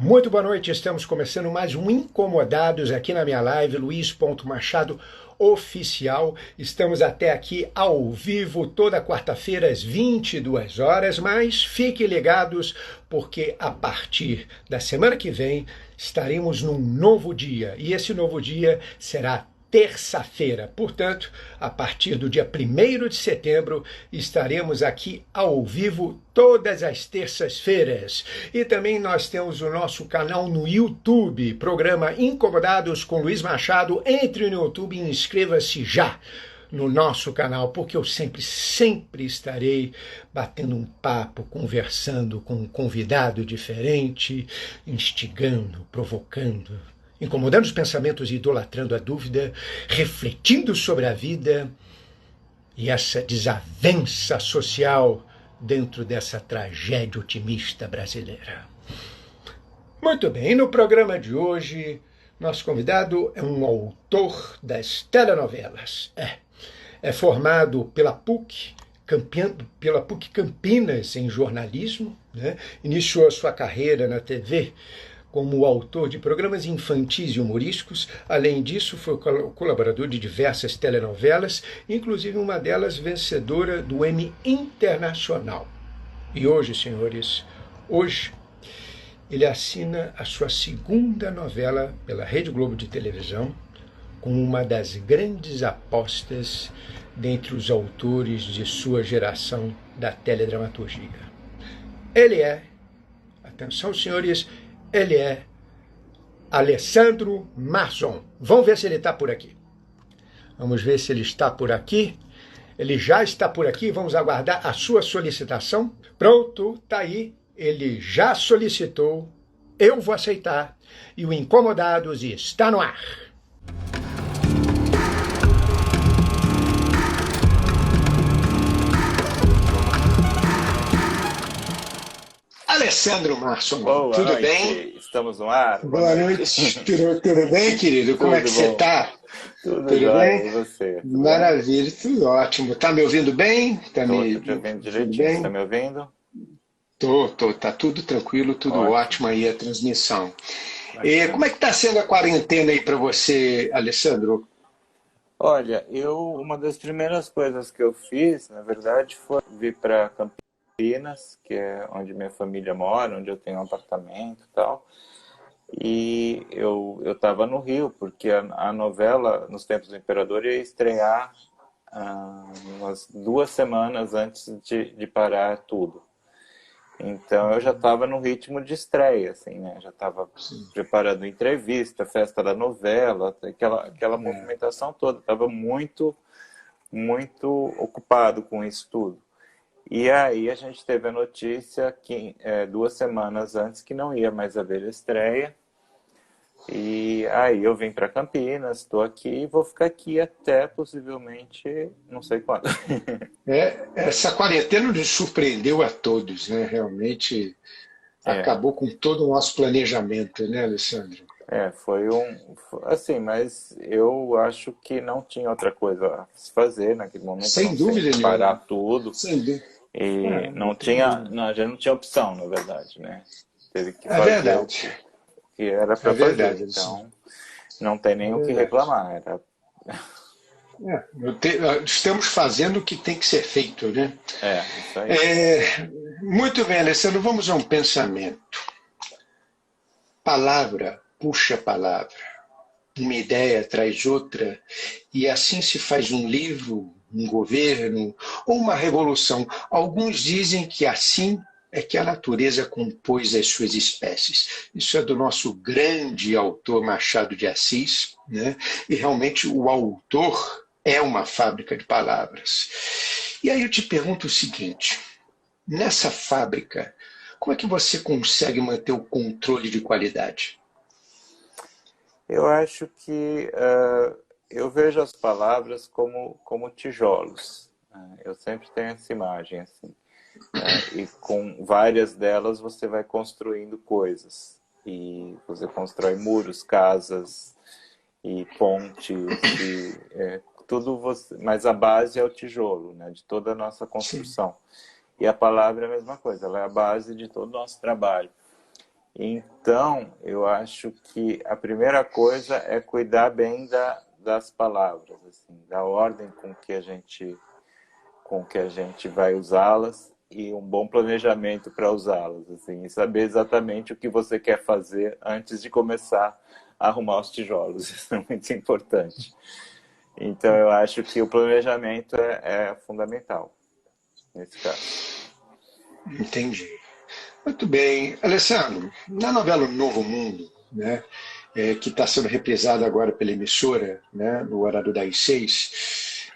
Muito boa noite, estamos começando mais um Incomodados aqui na minha live, Luiz Machado Oficial. Estamos até aqui ao vivo toda quarta-feira às 22 horas, mas fiquem ligados porque a partir da semana que vem estaremos num novo dia e esse novo dia será terça-feira. Portanto, a partir do dia 1º de setembro, estaremos aqui ao vivo todas as terças-feiras. E também nós temos o nosso canal no YouTube, programa Incomodados com Luiz Machado. Entre no YouTube e inscreva-se já no nosso canal, porque eu sempre estarei batendo um papo, conversando com um convidado diferente, instigando, provocando, incomodando os pensamentos e idolatrando a dúvida, refletindo sobre a vida e essa desavença social dentro dessa tragédia otimista brasileira. Muito bem, no programa de hoje, nosso convidado é um autor das telenovelas. É formado pela PUC, pela PUC Campinas em jornalismo, né? Iniciou a sua carreira na TV como autor de programas infantis e humorísticos. Além disso, foi colaborador de diversas telenovelas, inclusive uma delas vencedora do Emmy Internacional. E hoje, senhores, ele assina a sua segunda novela pela Rede Globo de televisão, como uma das grandes apostas dentre os autores de sua geração da teledramaturgia. Ele é, atenção senhores, ele é Alessandro Marzon. Vamos ver se ele está por aqui. Vamos ver se ele está por aqui. Ele já está por aqui. Vamos aguardar a sua solicitação. Pronto, está aí. Ele já solicitou. Eu vou aceitar. E o Incomodados está no ar. Alessandro Marzon, tudo noite. bem? Estamos no ar. Boa noite. Tudo bem, querido? Como é que você está? Tudo bem? E você? Maravilha, tudo ótimo. Tá me ouvindo bem? Estou te ouvindo direitinho. Você está me ouvindo? Tá tudo tranquilo, tudo ótimo aí a transmissão. E como é que está sendo a quarentena aí para você, Alessandro? Olha, uma das primeiras coisas que eu fiz, na verdade, foi vir para Campinas, que é onde minha família mora, onde eu tenho um apartamento e tal. E eu estava no Rio, porque a novela, Nos Tempos do Imperador, ia estrear umas 2 semanas antes de parar tudo. Então eu já estava no ritmo de estreia, assim, né? Já estava preparando entrevista, festa da novela, aquela movimentação toda. Estava muito ocupado com isso tudo. E aí a gente teve a notícia que 2 semanas antes que não ia mais haver estreia. E aí eu vim para Campinas, estou aqui e vou ficar aqui até possivelmente não sei quando. Essa quarentena nos surpreendeu a todos, né? Realmente acabou com todo o nosso planejamento, né, Alessandro? Foi assim, mas eu acho que não tinha outra coisa a se fazer naquele momento. Sem dúvida nenhuma. Parar tudo. Sem dúvida. E a gente não tinha opção, na verdade, né? Teve que fazer verdade. o que era para fazer. Então, não tem nem o que reclamar. Estamos fazendo o que tem que ser feito, né? Isso aí. Muito bem, Alessandro, vamos a um pensamento. Palavra puxa palavra. Uma ideia traz outra, e assim se faz um livro, um governo ou uma revolução. Alguns dizem que assim é que a natureza compôs as suas espécies. Isso é do nosso grande autor Machado de Assis, né? E realmente o autor é uma fábrica de palavras. E aí eu te pergunto o seguinte, nessa fábrica, como é que você consegue manter o controle de qualidade? Eu acho que eu vejo as palavras como tijolos. Eu sempre tenho essa imagem assim. E com várias delas você vai construindo coisas. E você constrói muros, casas e pontes, tudo mas a base é o tijolo, né, de toda a nossa construção. Sim. E a palavra é a mesma coisa, ela é a base de todo o nosso trabalho. Então, eu acho que a primeira coisa é cuidar bem das palavras, assim, da ordem com que a gente vai usá-las e um bom planejamento para usá-las, assim, e saber exatamente o que você quer fazer antes de começar a arrumar os tijolos. Isso é muito importante. Então, eu acho que o planejamento é fundamental nesse caso. Entendi. Muito bem. Alessandro, na novela Novo Mundo, né, que está sendo reprisada agora pela emissora, né, no horário das 6,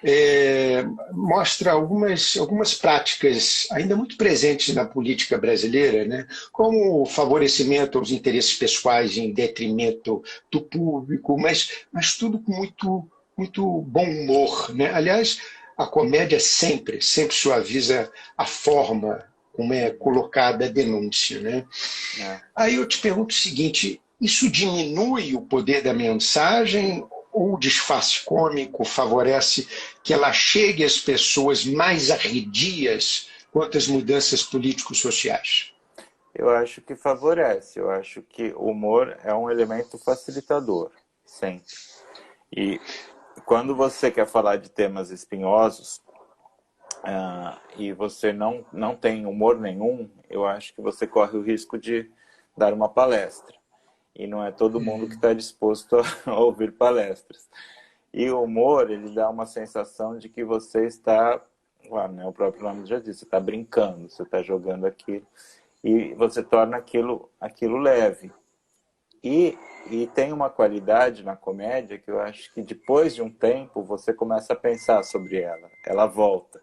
mostra algumas práticas ainda muito presentes na política brasileira, né, como o favorecimento aos interesses pessoais em detrimento do público, mas tudo com muito bom humor, né? Aliás, a comédia sempre suaviza a forma como é colocada a denúncia, né? É. Aí eu te pergunto o seguinte: isso diminui o poder da mensagem ou o disfarce cômico favorece que ela chegue às pessoas mais arredias quanto às mudanças político-sociais? Eu acho que favorece, eu acho que o humor é um elemento facilitador, sempre. E quando você quer falar de temas espinhosos, e você não tem humor nenhum, eu acho que você corre o risco de dar uma palestra. E não é todo mundo que está disposto a ouvir palestras. E o humor, ele dá uma sensação de que você está, né, o próprio nome já disse, você está brincando, você está jogando aquilo, e você torna aquilo leve. E tem uma qualidade na comédia que eu acho que depois de um tempo você começa a pensar sobre ela, ela volta.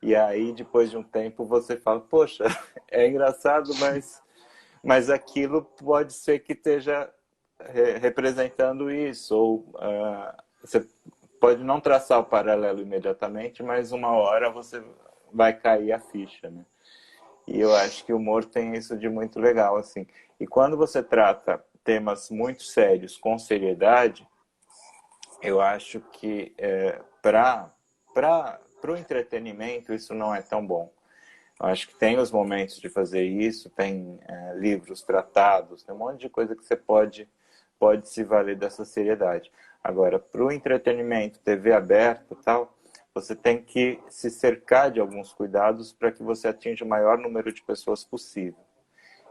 E aí, depois de um tempo, você fala, poxa, é engraçado, mas aquilo pode ser que esteja representando isso. Ou você pode não traçar o paralelo imediatamente, mas uma hora você vai cair a ficha, né? E eu acho que o humor tem isso de muito legal, assim. E quando você trata temas muito sérios com seriedade, eu acho que para o entretenimento isso não é tão bom. Eu acho que tem os momentos de fazer isso, tem livros tratados, tem um monte de coisa que você pode se valer dessa seriedade. Agora, para o entretenimento, TV aberta e tal, você tem que se cercar de alguns cuidados para que você atinja o maior número de pessoas possível.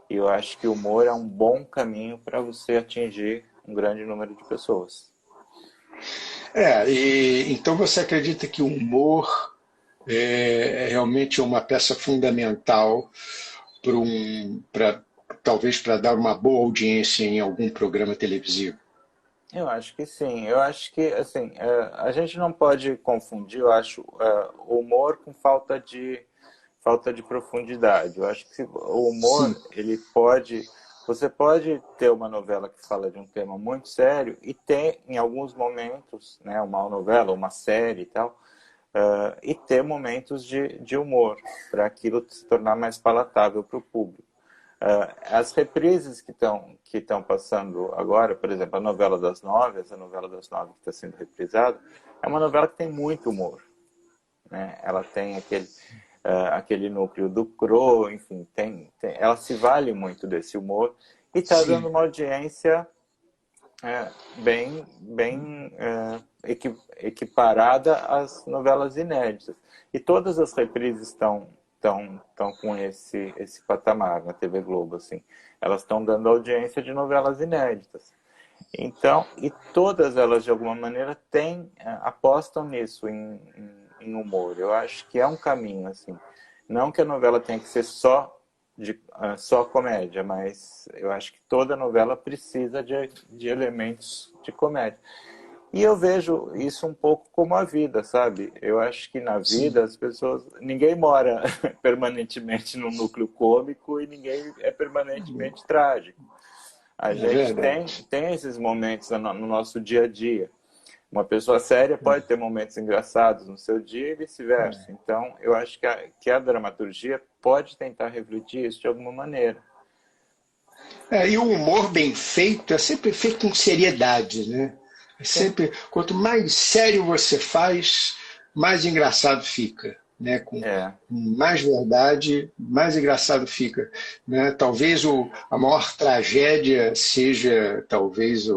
E eu acho que o humor é um bom caminho para você atingir um grande número de pessoas. Então você acredita que o humor é realmente uma peça fundamental talvez para dar uma boa audiência em algum programa televisivo? Eu acho que sim. Eu acho que, assim, a gente não pode confundir, eu acho, o humor com falta de profundidade. Eu acho que o humor, você pode ter uma novela que fala de um tema muito sério e ter, em alguns momentos, né, uma novela, uma série e tal, e ter momentos de humor, para aquilo se tornar mais palatável para o público. As reprises que estão passando agora, por exemplo, a novela das 9, essa novela das 9 que está sendo reprisada, é uma novela que tem muito humor, né? Ela tem aquele núcleo do Cro, enfim, ela se vale muito desse humor e está dando uma audiência bem equiparada às novelas inéditas. E todas as reprises estão com esse patamar na TV Globo, assim. Elas estão dando audiência de novelas inéditas. Então, e todas elas, de alguma maneira, apostam nisso, em humor. Eu acho que é um caminho, assim. Não que a novela tenha que ser só comédia, mas eu acho que toda novela precisa de elementos de comédia. E eu vejo isso um pouco como a vida, sabe? Eu acho que na vida as pessoas... Ninguém mora permanentemente num núcleo cômico e ninguém é permanentemente trágico. A gente tem esses momentos no nosso dia a dia. Uma pessoa séria pode ter momentos engraçados no seu dia e vice-versa. Então, eu acho que a dramaturgia pode tentar refletir isso de alguma maneira. E o humor bem feito é sempre feito com seriedade, né? Quanto mais sério você faz, mais engraçado fica. né? Com É, mais verdade, mais engraçado fica, né? Talvez a maior tragédia seja talvez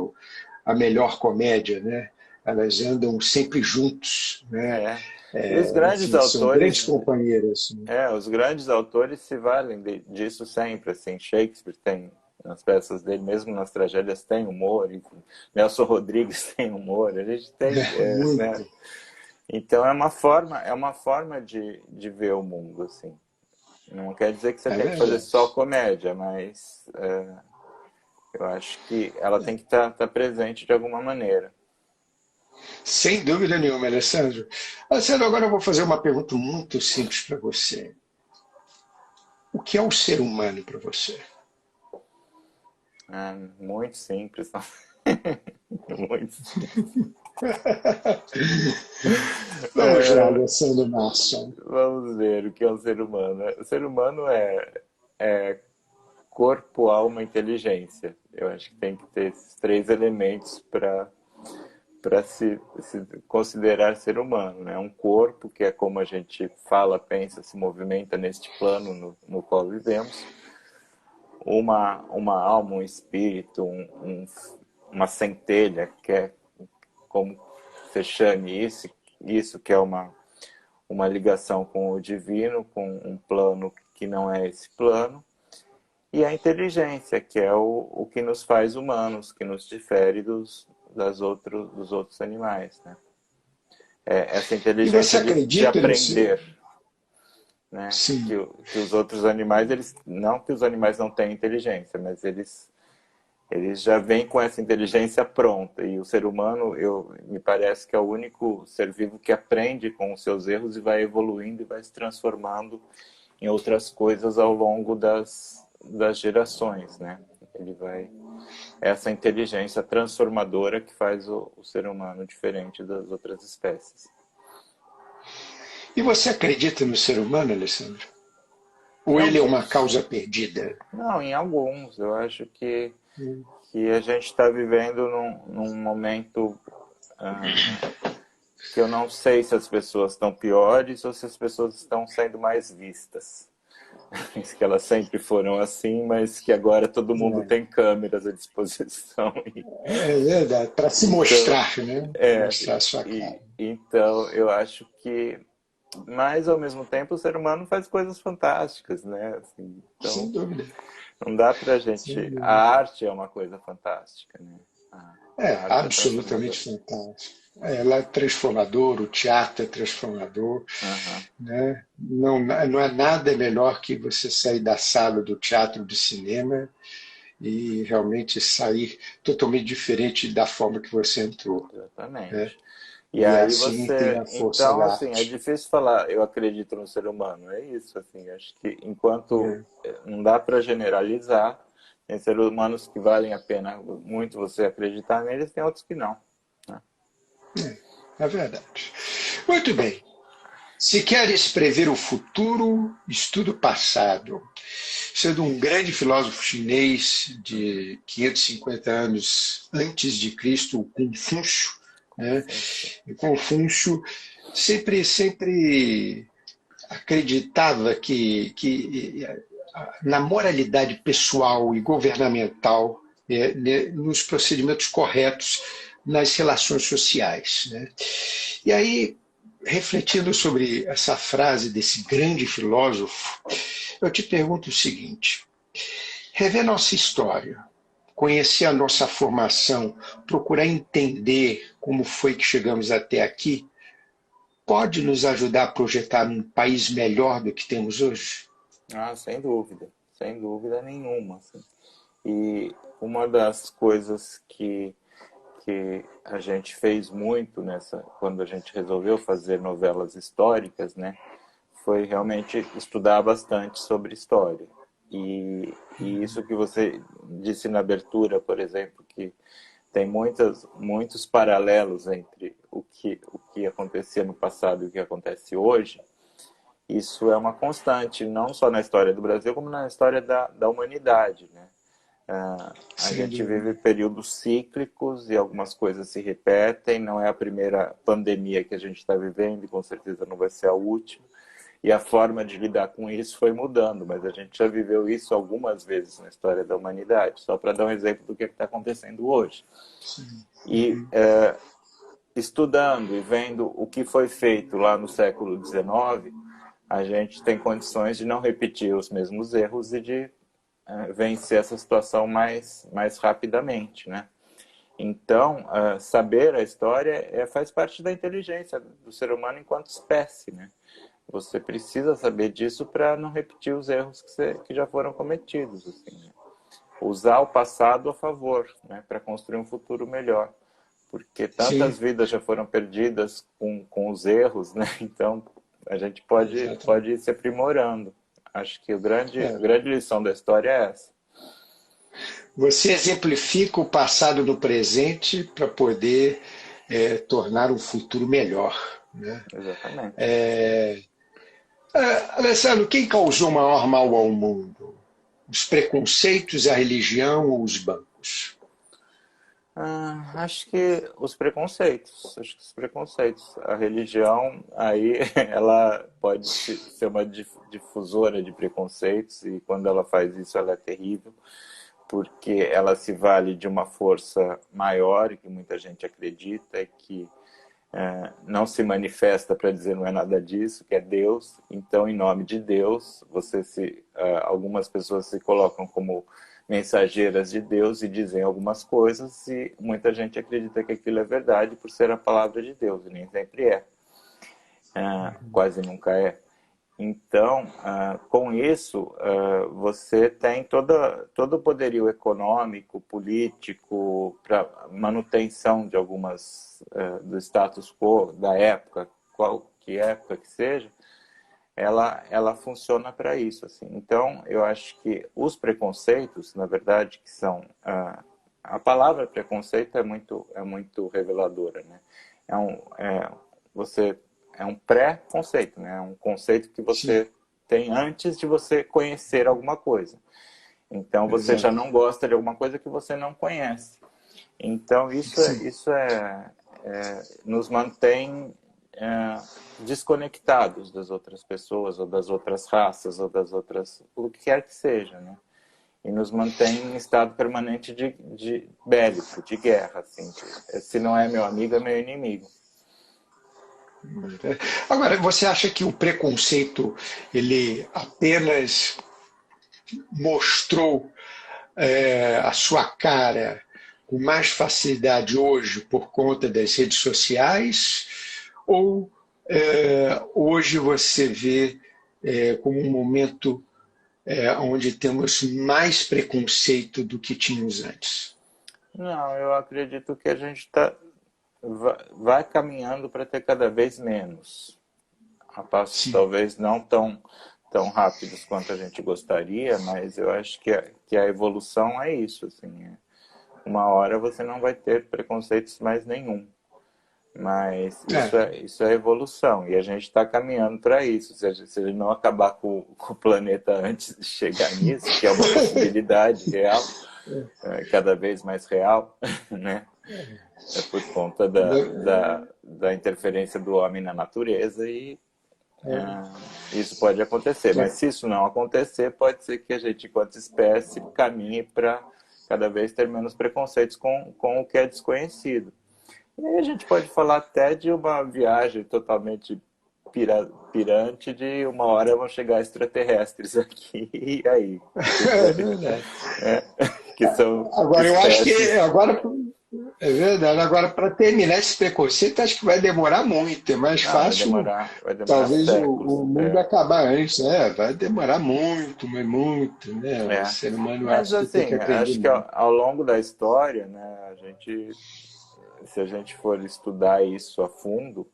a melhor comédia, né? Elas andam sempre juntos, né? é. E os grandes Enfim, são grandes autores, companheiras. Né? os grandes autores se valem disso sempre, assim. Shakespeare tem nas peças dele, mesmo nas tragédias, tem humor. Enfim. Nelson Rodrigues tem humor. A gente tem, né? Muito. Então é uma forma de ver o mundo, assim. Não quer dizer que você É tem que fazer verdade. só comédia, mas eu acho que ela tem que estar presente de alguma maneira. Sem dúvida nenhuma, Alessandro. Alessandro, agora eu vou fazer uma pergunta muito simples para você. O que é o ser humano para você? É muito simples. Muito simples. Vamos lá, Alessandro Marçom. Vamos ver o que é um ser humano. O ser humano é corpo, alma, inteligência. Eu acho que tem que ter esses três elementos para se considerar ser humano, né? Um corpo, que é como a gente fala, pensa, se movimenta neste plano no qual vivemos. Uma alma, um espírito, uma centelha, que é como você chame isso que é uma ligação com o divino, com um plano que não é esse plano. E a inteligência, que é o que nos faz humanos, que nos difere dos outros animais, né? Essa E você inteligência de acredita nesse. aprender, né? Sim. Que os outros animais, não que os animais não tenham inteligência, mas eles já vêm com essa inteligência pronta. E o ser humano, me parece que é o único ser vivo que aprende com os seus erros e vai evoluindo e vai se transformando em outras coisas ao longo das gerações, né? Ele vai essa inteligência transformadora que faz o ser humano diferente das outras espécies. E você acredita no ser humano, Alessandro? Em Ou ele é uma alguns. causa perdida? Não, em alguns. Eu acho Hum. que a gente está vivendo num momento que eu não sei se as pessoas estão piores ou se as pessoas estão sendo mais vistas. Que elas sempre foram assim, mas que agora todo mundo tem câmeras à disposição. É verdade, para se Então, mostrar, né? é, Mostrar a sua cara. então eu acho que, mas ao mesmo tempo o ser humano faz coisas fantásticas, né? Assim, Sem então dúvida. não dá pra Sem gente. A dúvida. arte é uma coisa fantástica, né? A É arte é absolutamente transformadora. fantástico. Ela é transformador, o teatro é transformador, Aham. né? Não é nada melhor que você sair da sala do teatro, do cinema e realmente sair totalmente diferente da forma que você entrou, né? Exatamente. E E aí assim tem você, a força então da assim, é arte. difícil falar, eu acredito no ser humano, é isso, assim, acho que enquanto Né? não dá para generalizar, tem seres humanos que valem a pena muito você acreditar neles, tem outros que não, né? É verdade. Muito bem. Se queres prever o futuro, estuda o passado. Sendo um grande filósofo chinês de 550 anos antes de Cristo, o Confúcio, né? Confúcio. E Confúcio sempre acreditava que na moralidade pessoal e governamental, nos procedimentos corretos nas relações sociais. Né? E aí, refletindo sobre essa frase desse grande filósofo, eu te pergunto o seguinte: rever nossa história, conhecer a nossa formação, procurar entender como foi que chegamos até aqui, pode nos ajudar a projetar um país melhor do que temos hoje? Ah, sem dúvida nenhuma, assim. E uma das coisas que a gente fez muito quando a gente resolveu fazer novelas históricas, né, foi realmente estudar bastante sobre história. E isso que você disse na abertura, por exemplo, que tem muitos paralelos entre o que acontecia no passado e o que acontece hoje, isso é uma constante, não só na história do Brasil, como na história da humanidade, né? A Sem gente vive dúvida. períodos cíclicos e algumas coisas se repetem. Não é a primeira pandemia que a gente está vivendo e com certeza não vai ser a última. e a forma de lidar com isso foi mudando, mas a gente já viveu isso algumas vezes na história da humanidade, só para dar um exemplo do que está acontecendo hoje. E estudando e vendo o que foi feito lá no século XIX, a gente tem condições de não repetir os mesmos erros e de vencer essa situação mais rapidamente, né? Então, saber a história faz parte da inteligência do ser humano enquanto espécie, né? Você precisa saber disso para não repetir os erros que já foram cometidos, assim, né? Usar o passado a favor, né? Para construir um futuro melhor. Porque tantas Sim, vidas já foram perdidas com os erros, né? Então, a gente pode exatamente. ir se aprimorando. Acho que a É. grande lição da história é essa. Você exemplifica o passado no presente para poder tornar o futuro melhor, né? Exatamente. Alessandro, quem causou maior mal ao mundo? Os preconceitos, a religião ou os bancos? Acho que os preconceitos. Acho que os preconceitos. A religião, aí, ela pode ser uma difusora de preconceitos, e quando ela faz isso, ela é terrível, porque ela se vale de uma força maior, que muita gente acredita, e que não se manifesta para dizer não é nada disso, que é Deus. Então, em nome de Deus, algumas pessoas se colocam como mensageiras de Deus e dizem algumas coisas, e muita gente acredita que aquilo é verdade por ser a palavra de Deus, e nem sempre é. Quase nunca é. Então, com isso, você tem todo o poderio econômico, político, para manutenção de algumas do status quo da época, qual que época que seja, ela funciona para isso, assim. Então, eu acho que os preconceitos, na verdade, que são a palavra preconceito é muito reveladora, né? Você é um pré-conceito, né? É um conceito que Sim, você tem antes de você conhecer alguma coisa. Então, você já exato. não gosta de alguma coisa que você não conhece. Então, Sim, nos mantém desconectados das outras pessoas, ou das outras raças, ou das outras, o que quer que seja, né? E nos mantém em estado permanente de bélico, de guerra, assim. Se não é meu amigo, é meu inimigo. agora, você acha que o preconceito ele apenas mostrou a sua cara com mais facilidade hoje por conta das redes sociais? Ou hoje você vê como um momento onde temos mais preconceito do que tínhamos antes? Não, eu acredito que a gente vai caminhando para ter cada vez menos. A passos Sim. talvez não tão rápidos quanto a gente gostaria, mas eu acho que a evolução é isso, assim. Uma hora você não vai ter preconceitos mais nenhum. Mas É, isso é evolução, e a gente está caminhando para isso. Se a gente não acabar com o planeta antes de chegar nisso, que é uma possibilidade real, cada vez mais real, né? É por conta da interferência do homem na natureza, e isso pode acontecer. Mas se isso não acontecer, pode ser que a gente, enquanto espécie, caminhe para cada vez ter menos preconceitos com o que é desconhecido. E aí a gente pode falar até de uma viagem totalmente pirante, de uma hora vão chegar extraterrestres aqui, e aí? é verdade. É, que são Agora, eu acho que espécies. agora é verdade. Agora, para terminar esse preconceito, acho que vai demorar muito. É mais Não, fácil, vai demorar talvez, séculos. o mundo acabar antes. Vai demorar muito, mas muito, né? O É. ser humano Mas acha que tem que assim, aprender acho que muito. ao longo da história, né, se a gente for estudar isso a fundo,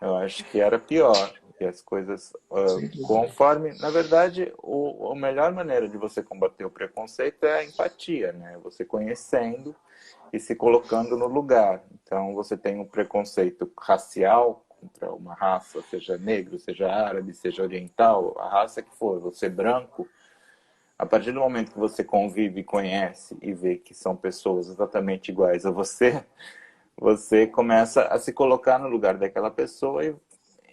eu acho que era pior, que as coisas, Sem dúvida. conforme, na verdade, a melhor maneira de você combater o preconceito é a empatia, né? Você conhecendo e se colocando no lugar. Então, você tem um preconceito racial contra uma raça, seja negro, seja árabe, seja oriental, a raça que for, você branco. A partir do momento que você convive, conhece e vê que são pessoas exatamente iguais a você, você começa a se colocar no lugar daquela pessoa,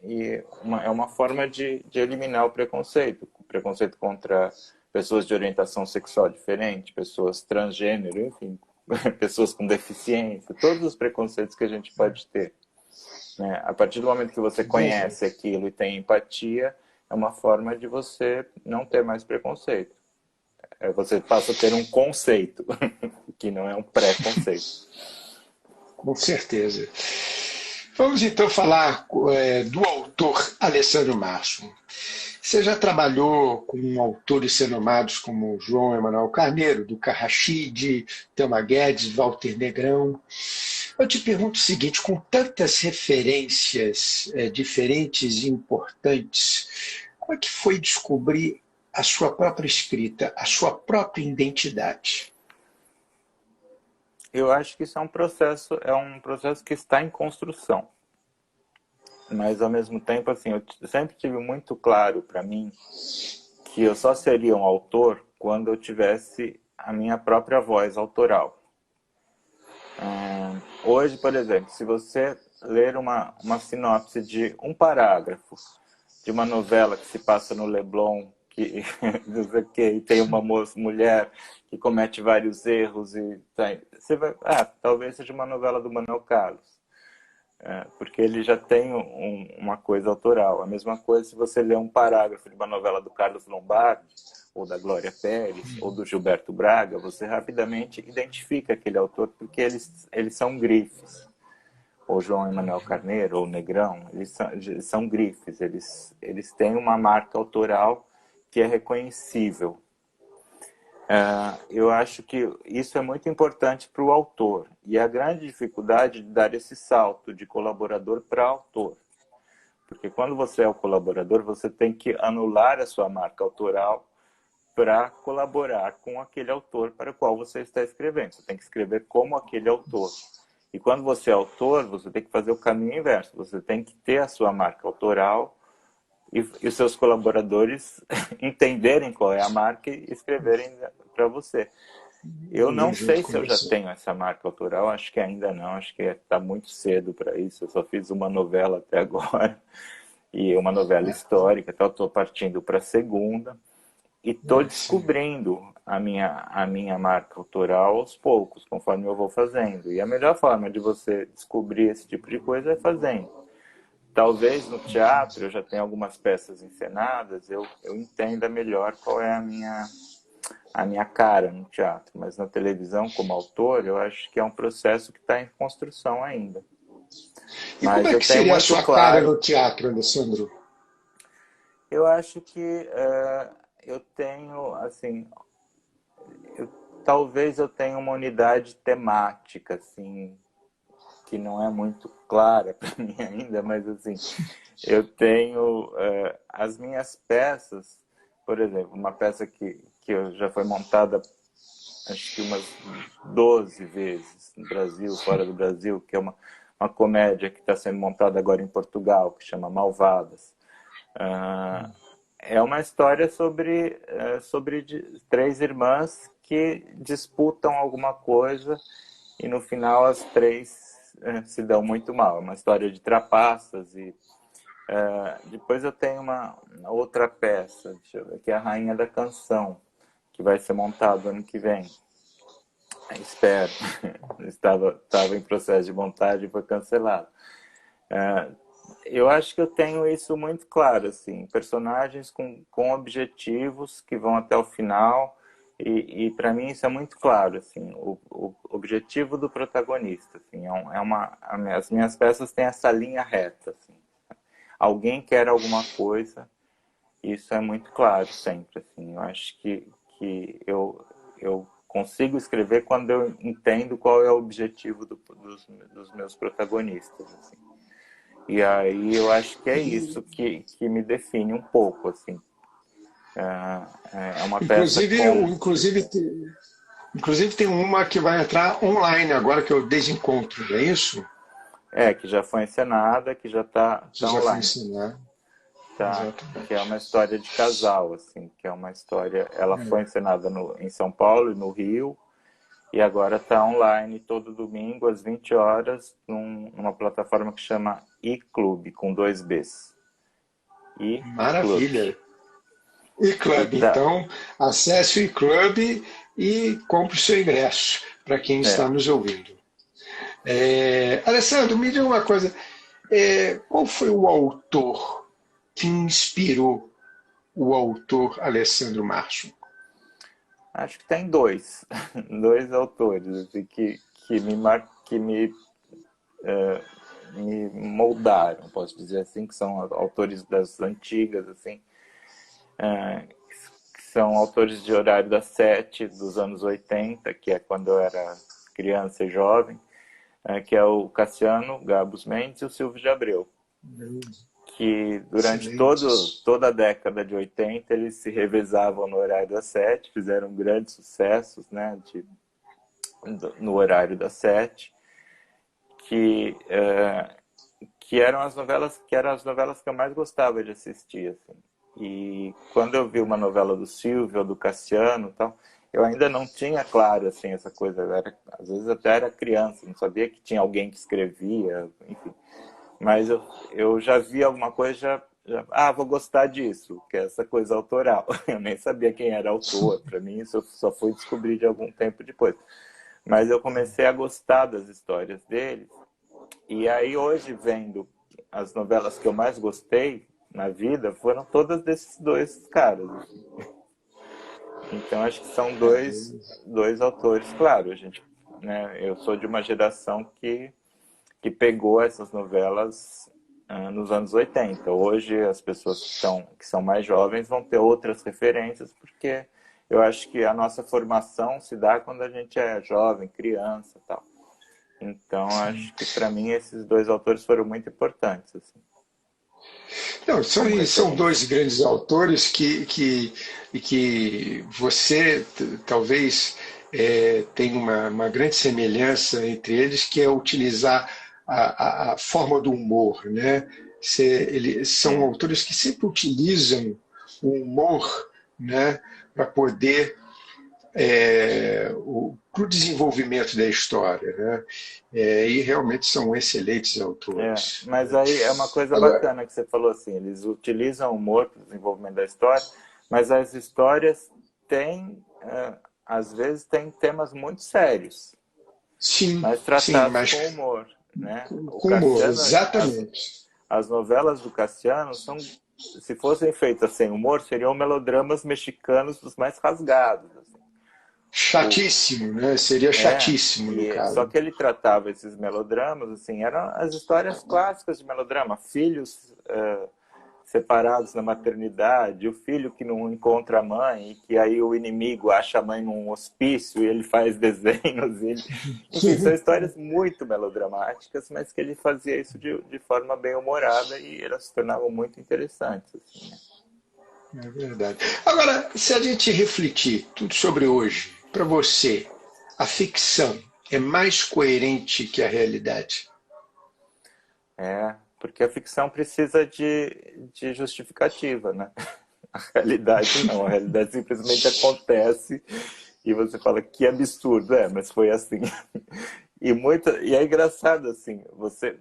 é uma forma de eliminar o preconceito contra pessoas de orientação sexual diferente, pessoas transgênero, enfim, pessoas com deficiência, todos os preconceitos que a gente pode ter, né? A partir do momento que você conhece aquilo e tem empatia, é uma forma de você não ter mais preconceito. Você passa a ter um conceito, que não é um preconceito. Com certeza. Vamos então falar do autor Alessandro Março. Você já trabalhou com autores renomados como João Emanuel Carneiro, Duca Rachid, Thelma Guedes, Walter Negrão. Eu te pergunto o seguinte, com tantas referências diferentes e importantes, como é que foi descobrir a sua própria escrita, a sua própria identidade? Eu acho que isso é um processo que está em construção. Mas, ao mesmo tempo, assim, eu sempre tive muito claro para mim que eu só seria um autor quando eu tivesse a minha própria voz autoral. Hoje, por exemplo, se você ler uma sinopse de um parágrafo de uma novela que se passa no Leblon, que tem uma mulher que comete vários erros, você vai, talvez seja uma novela do Manuel Carlos. Porque ele já tem uma coisa autoral. A mesma coisa se você ler um parágrafo de uma novela do Carlos Lombardi, ou da Glória Pérez, ou do Gilberto Braga, você rapidamente identifica aquele autor, porque eles são grifes. Ou João Emanuel Carneiro, ou Negrão, eles são grifes, eles têm uma marca autoral que é reconhecível. Eu acho que isso é muito importante para o autor. E a grande dificuldade de dar esse salto de colaborador para autor. Porque quando você é o colaborador, você tem que anular a sua marca autoral para colaborar com aquele autor para o qual você está escrevendo. Você tem que escrever como aquele autor. E quando você é autor, você tem que fazer o caminho inverso. Você tem que ter a sua marca autoral e os seus colaboradores entenderem qual é a marca e escreverem para você. Eu não sei se eu já tenho essa marca autoral, acho que ainda não, acho que está muito cedo para isso. Eu só fiz uma novela até agora, e uma novela histórica, então estou partindo para a segunda, e estou descobrindo a minha marca autoral aos poucos, conforme eu vou fazendo. E a melhor forma de você descobrir esse tipo de coisa é fazendo. Talvez no teatro, eu já tenho algumas peças encenadas, eu entenda melhor qual é a minha cara no teatro. Mas na televisão, como autor, eu acho que é um processo que está em construção ainda. E como é que seria a sua cara no teatro, Alessandro? Eu acho que eu tenho, assim, talvez eu tenha uma unidade temática, assim, que não é muito clara para mim ainda, mas assim, eu tenho as minhas peças, por exemplo, uma peça que já foi montada acho que umas 12 vezes no Brasil, fora do Brasil, que é uma comédia que está sendo montada agora em Portugal, que chama Malvadas. É uma história sobre três irmãs que disputam alguma coisa e no final as três se dão muito mal. É uma história de trapaças. E depois eu tenho uma outra peça, deixa eu ver, que é a Rainha da Canção, que vai ser montado ano que vem. Espero. Estava em processo de montagem e foi cancelado. Eu acho que eu tenho isso muito claro, assim, personagens com objetivos que vão até o final. E para mim isso é muito claro, assim, o objetivo do protagonista, assim, as minhas peças têm essa linha reta, assim. Alguém quer alguma coisa, isso é muito claro sempre, assim. Eu acho que eu consigo escrever quando eu entendo qual é o objetivo dos meus protagonistas, assim. E aí eu acho que é isso que me define um pouco, assim. É uma peça Inclusive tem uma que vai entrar online agora, que é o Desencontro, não é isso? Que já foi encenada, que já está online. Foi encenada. Tá, que é uma história de casal, assim, que é uma história... Ela foi encenada em São Paulo e no Rio, e agora está online todo domingo, às 20 horas, numa plataforma que chama iClube, com 2 Bs. e Clube. Maravilha. E-Club, Então, então, acesse o E-Club e compre o seu ingresso, para quem está nos ouvindo. Alessandro, me diga uma coisa, qual foi o autor que inspirou o autor Alessandro Marshall? acho que tem dois, dois autores assim, me moldaram, posso dizer assim, que são autores das antigas, assim, que são autores de Horário das Sete, dos anos 80, que é quando eu era criança e jovem, que é o Cassiano Gabus Mendes e o Silvio de Abreu, que durante toda a década de 80 eles se revezavam no Horário das Sete, fizeram grandes sucessos, né, no Horário das Sete, que eram as novelas que eu mais gostava de assistir, assim. E quando eu vi uma novela do Silvio ou do Cassiano, tal, eu ainda não tinha claro assim essa coisa. Às vezes até era criança, não sabia que tinha alguém que escrevia, enfim. Mas eu já vi alguma coisa, vou gostar disso, que é essa coisa autoral. Eu nem sabia quem era autor. Para mim isso eu só fui descobrir de algum tempo depois. Mas eu comecei a gostar das histórias deles. E aí hoje, vendo as novelas que eu mais gostei na vida, foram todas desses dois caras. Então acho que são dois autores, claro, né, eu sou de uma geração que pegou essas novelas nos anos 80. Hoje as pessoas que são mais jovens vão ter outras referências, porque eu acho que a nossa formação se dá quando a gente é jovem, criança e tal. Então, acho que para mim esses dois autores foram muito importantes. Assim. Não, são dois grandes autores que você talvez tenha uma grande semelhança entre eles, que é utilizar a forma do humor, né? Eles são autores que sempre utilizam o humor, né, para poder para o desenvolvimento da história, né? E realmente são excelentes autores. Mas aí é uma coisa Agora, bacana que você falou assim, eles utilizam o humor para o desenvolvimento da história, mas as histórias têm, às vezes, têm temas muito sérios, sim, mas sim, tratados com mas humor, né? O com humor, Cassiano, exatamente. as novelas do Cassiano são, se fossem feitas sem humor, seriam melodramas mexicanos dos mais rasgados. Assim. Chatíssimo, né? Seria chatíssimo no Só caso. que ele tratava esses melodramas, assim, eram as histórias clássicas de melodrama. Filhos separados na maternidade, o filho que não encontra a mãe, e que aí o inimigo acha a mãe num hospício e ele faz desenhos. Enfim, são histórias muito melodramáticas, mas que ele fazia isso de forma bem humorada e elas se tornavam muito interessantes. Assim, né? É verdade. Agora, se a gente refletir tudo sobre hoje, para você, a ficção é mais coerente que a realidade? Porque a ficção precisa de justificativa, né? A realidade não, a realidade simplesmente acontece e você fala que absurdo, mas foi assim. E é engraçado assim,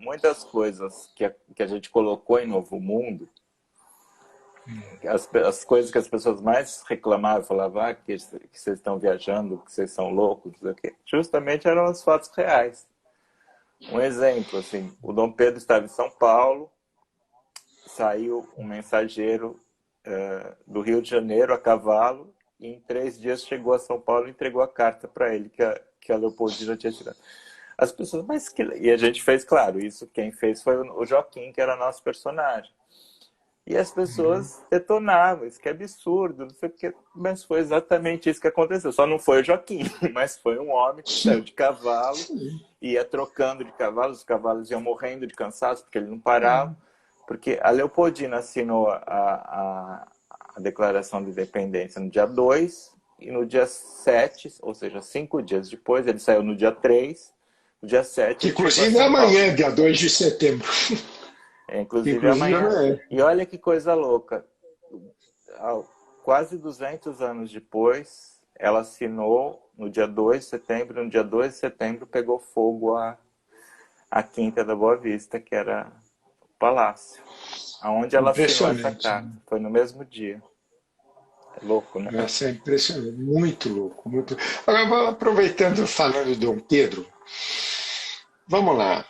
muitas coisas que a gente colocou em Novo Mundo, as coisas que as pessoas mais reclamavam, falavam que vocês estão viajando, que vocês são loucos, justamente eram os fatos reais. Um exemplo, assim, o Dom Pedro estava em São Paulo, saiu um mensageiro do Rio de Janeiro a cavalo e em 3 dias chegou a São Paulo e entregou a carta para ele que a Leopoldina tinha tirado. As pessoas, E a gente fez, claro, isso quem fez foi o Joaquim, que era nosso personagem. E as pessoas detonavam, isso que é absurdo, não sei o que, mas foi exatamente isso que aconteceu. Só não foi o Joaquim, mas foi um homem que saiu de cavalo, ia trocando de cavalo, os cavalos iam morrendo de cansaço, porque ele não parava. Porque a Leopoldina assinou a Declaração de Independência no dia 2, e no dia 7, ou seja, 5 dias depois, ele saiu no dia 3, no dia 7 Que ele chegou a inclusive é São Paulo. amanhã, dia 2 de setembro. Inclusive amanhã. E olha que coisa louca. Quase 200 anos depois, ela assinou no dia 2 de setembro. No dia 2 de setembro pegou fogo a Quinta da Boa Vista, que era palácio, aonde ela assinou essa Impressionante, carta. né? Foi no mesmo dia. É louco, né? Nossa, é impressionante, muito louco, muito. Agora, aproveitando, falando de Dom Pedro, vamos lá.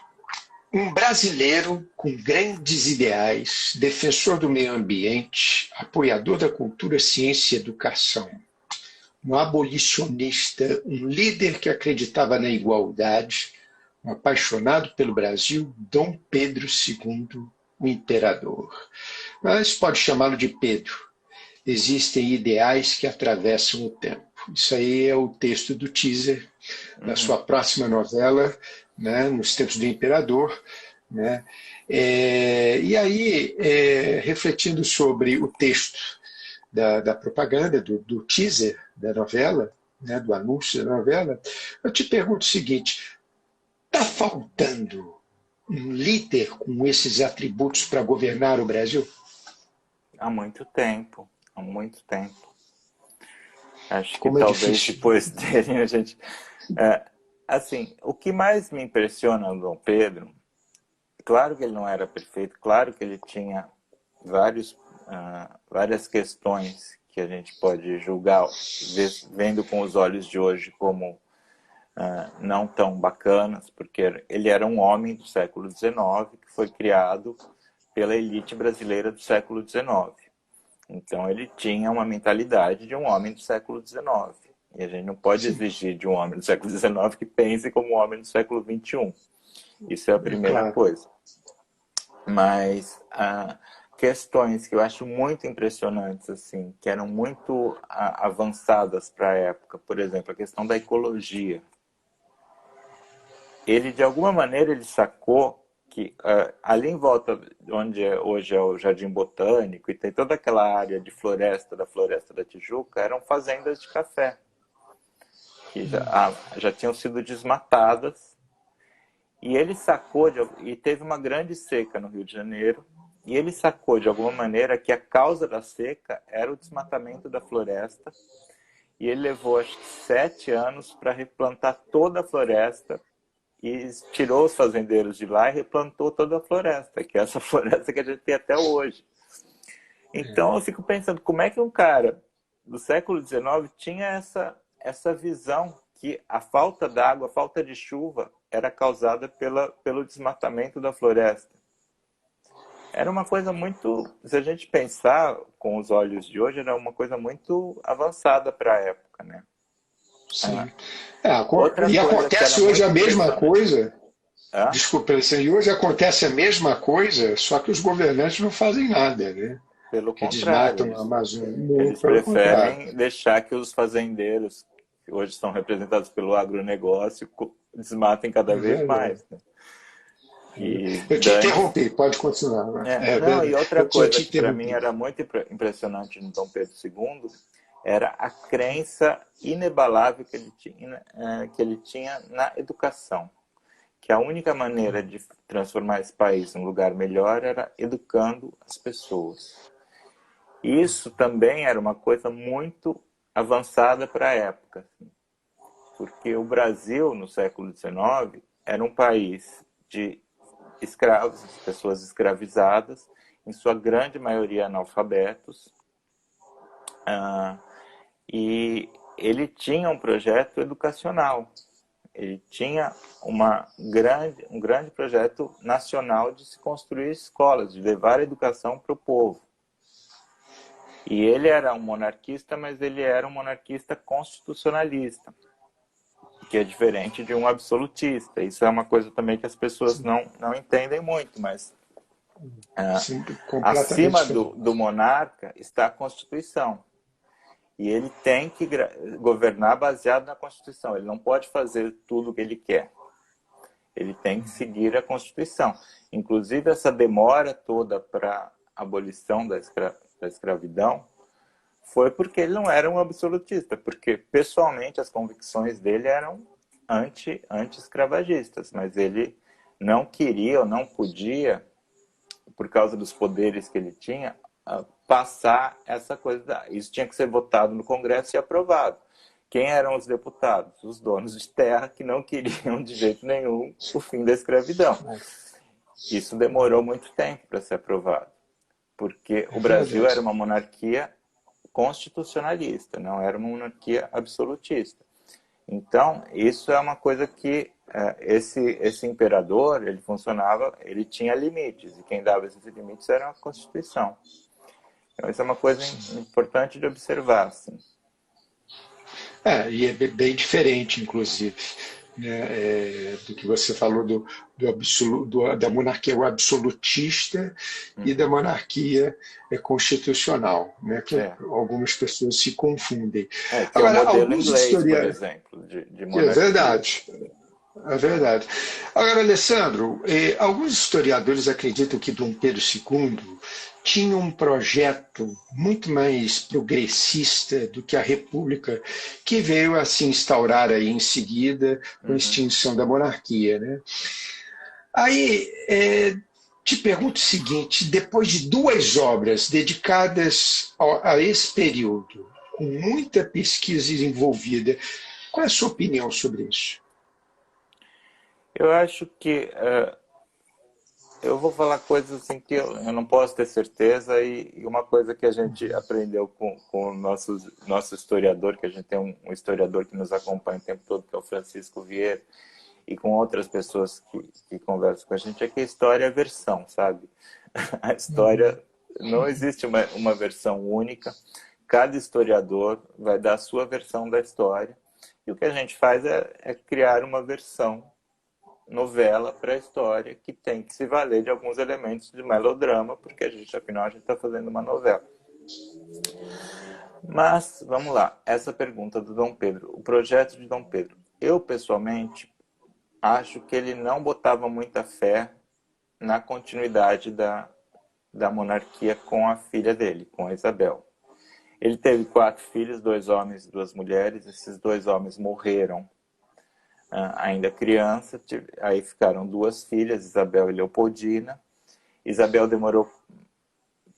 Um brasileiro com grandes ideais, defensor do meio ambiente, apoiador da cultura, ciência e educação, um abolicionista, um líder que acreditava na igualdade, um apaixonado pelo Brasil, Dom Pedro II, o imperador. Mas pode chamá-lo de Pedro. Existem ideais que atravessam o tempo. Isso aí é o texto do teaser da sua próxima novela, né, Nos Tempos do Imperador. Né? E aí, refletindo sobre o texto da propaganda, do teaser da novela, né, do anúncio da novela, eu te pergunto o seguinte: está faltando um líder com esses atributos para governar o Brasil? Há muito tempo, há muito tempo. Acho que Como é talvez difícil. depois dele a gente... assim, o que mais me impressiona no Dom Pedro, claro que ele não era perfeito, claro que ele tinha várias questões que a gente pode julgar, vendo com os olhos de hoje, como não tão bacanas, porque ele era um homem do século XIX que foi criado pela elite brasileira do século XIX. Então ele tinha uma mentalidade de um homem do século XIX. E a gente não pode exigir de um homem do século XIX que pense como um homem do século XXI. Isso é a primeira coisa. Mas questões que eu acho muito impressionantes, assim, que eram muito avançadas para a época, por exemplo, a questão da ecologia. Ele, de alguma maneira, ele sacou que ali em volta, onde hoje é o Jardim Botânico, e tem toda aquela área de floresta, da Floresta da Tijuca, eram fazendas de café, que já tinham sido desmatadas. E ele sacou, e teve uma grande seca no Rio de Janeiro, e ele sacou, de alguma maneira, que a causa da seca era o desmatamento da floresta, e ele levou, acho que 7 anos para replantar toda a floresta, e tirou os fazendeiros de lá e replantou toda a floresta, que é essa floresta que a gente tem até hoje. Então eu fico pensando, como é que um cara do século XIX tinha essa visão que a falta d'água, a falta de chuva era causada pelo desmatamento da floresta. Era uma coisa muito, se a gente pensar com os olhos de hoje, era uma coisa muito avançada para a época, né? Sim. Outra E coisa acontece que era hoje a muito mesma coisa. Hã? Desculpa, e hoje acontece a mesma coisa, só que os governantes não fazem nada, né? Pelo Que contrário, desmatam a Amazônia. eles Muito pelo contrário. preferem deixar que os fazendeiros, que hoje são representados pelo agronegócio, desmatem cada É vez verdade. mais, né? E Eu te interrompi, pode continuar. não, e outra Eu tinha coisa te que para mim interrompido. era muito impressionante no Dom Pedro II era a crença inabalável que ele tinha na educação. Que a única maneira de transformar esse país num lugar melhor era educando as pessoas. Isso também era uma coisa muito avançada para a época, assim, porque o Brasil, no século XIX, era um país de escravos, pessoas escravizadas, em sua grande maioria analfabetos, e ele tinha um projeto educacional. Ele tinha um grande projeto nacional de se construir escolas, de levar a educação para o povo. E ele era um monarquista, mas ele era um monarquista constitucionalista, que é diferente de um absolutista. Isso é uma coisa também que as pessoas não entendem muito, mas Sim, completamente acima diferente. do monarca está a Constituição. E ele tem que governar baseado na Constituição. Ele não pode fazer tudo o que ele quer. Ele tem que seguir a Constituição. Inclusive, essa demora toda para a abolição da escravidão foi porque ele não era um absolutista, porque, pessoalmente, as convicções dele eram anti-escravagistas, mas ele não queria ou não podia, por causa dos poderes que ele tinha, passar essa coisa. Isso tinha que ser votado no Congresso e aprovado. Quem eram os deputados? Os donos de terra que não queriam de jeito nenhum o fim da escravidão. isso demorou muito tempo para ser aprovado, porque É o Brasil verdade. era uma monarquia constitucionalista, não era uma monarquia absolutista. Então, isso é uma coisa que esse imperador, ele funcionava, ele tinha limites, e quem dava esses limites era a Constituição. Então, isso é uma coisa importante de observar, assim. E é bem diferente, inclusive, né, do que você falou da monarquia absolutista e da monarquia constitucional, né, que É, algumas pessoas se confundem. que é o Agora, modelo alguns inglês, por historiadores. exemplo, de É monarquia. verdade. É verdade. Agora, Alessandro, alguns historiadores acreditam que Dom Pedro II tinha um projeto muito mais progressista do que a República, que veio a se instaurar aí em seguida com a Uhum. extinção da monarquia, né? Aí, te pergunto o seguinte: depois de duas obras dedicadas a esse período, com muita pesquisa envolvida, qual é a sua opinião sobre isso? Eu acho que eu vou falar coisas assim que eu não posso ter certeza, e uma coisa que a gente aprendeu com o nosso historiador, que a gente tem um historiador que nos acompanha o tempo todo, que é o Francisco Vieira, e com outras pessoas que conversam com a gente, é que a história é versão, sabe? A Uhum. história, não existe uma versão única, cada historiador vai dar a sua versão da história, e o que a gente faz é criar uma versão novela para a história que tem que se valer de alguns elementos de melodrama, porque afinal, a gente está fazendo uma novela. Mas, vamos lá, essa pergunta do Dom Pedro, o projeto de Dom Pedro. Eu, pessoalmente, acho que ele não botava muita fé na continuidade da monarquia com a filha dele, com a Isabel. Ele teve 4 filhos, 2 homens e 2 mulheres. Esses 2 homens morreram ainda criança, aí ficaram 2 filhas, Isabel e Leopoldina. Isabel demorou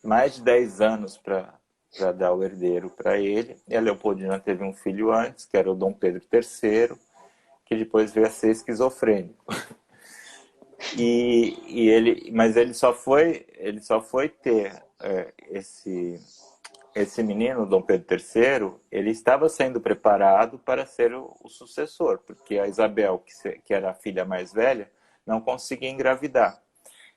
mais de 10 anos para dar o herdeiro para ele, e a Leopoldina teve um filho antes, que era o Dom Pedro III, que depois veio a ser esquizofrênico. Mas ele só foi ter esse menino, Dom Pedro III, ele estava sendo preparado para ser o sucessor, porque a Isabel, que era a filha mais velha, não conseguia engravidar.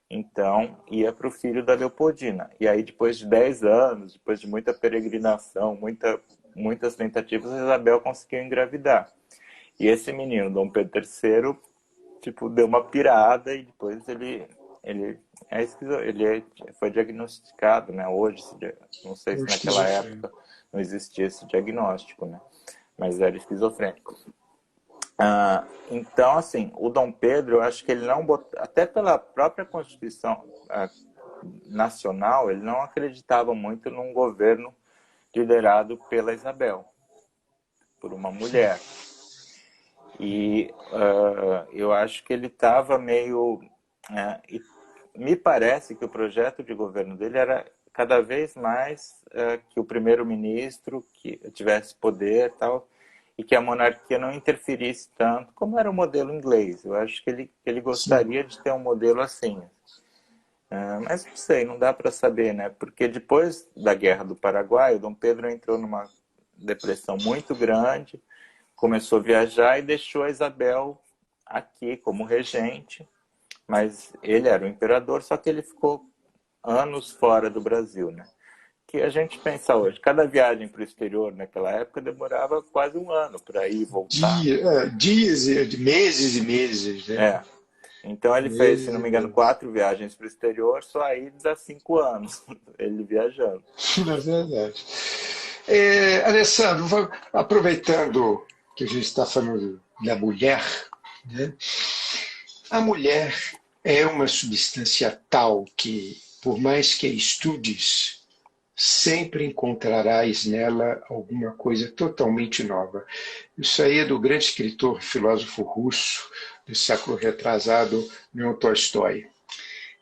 Então, ia para o filho da Leopoldina. E aí, depois de 10 anos, depois de muita peregrinação, muitas tentativas, a Isabel conseguiu engravidar. E esse menino, Dom Pedro III, tipo, deu uma pirada, e depois foi diagnosticado, né? Hoje, não sei Um se naquela época esquizofrênico. não existia esse diagnóstico, né? Mas era esquizofrênico. Então, assim, o Dom Pedro, eu acho que ele não botou, até pela própria Constituição nacional, ele não acreditava muito num governo liderado pela Isabel, por uma mulher. E eu acho que ele estava meio... e me parece que o projeto de governo dele era cada vez mais que o primeiro-ministro que tivesse poder e tal, e que a monarquia não interferisse tanto, como era o modelo inglês. Eu acho que ele Sim. gostaria de ter um modelo assim. Mas não sei, não dá para saber, né? Porque depois da Guerra do Paraguai, o Dom Pedro entrou numa depressão muito grande, começou a viajar e deixou a Isabel aqui como regente, mas ele era o imperador, só que ele ficou anos fora do Brasil, né? Que a gente pensa hoje, cada viagem para o exterior naquela época demorava quase um ano para ir e voltar. Dias, meses e meses, né? É. Então ele fez, se Meses não e me engano, meses. 4 viagens para o exterior, só aí dá 5 anos ele viajando. É verdade. Alessandro, aproveitando que a gente está falando da mulher, né? A mulher é uma substância tal que, por mais que a estudes, sempre encontrarás nela alguma coisa totalmente nova. Isso aí é do grande escritor, filósofo russo do século retrasado, Leon Tolstói.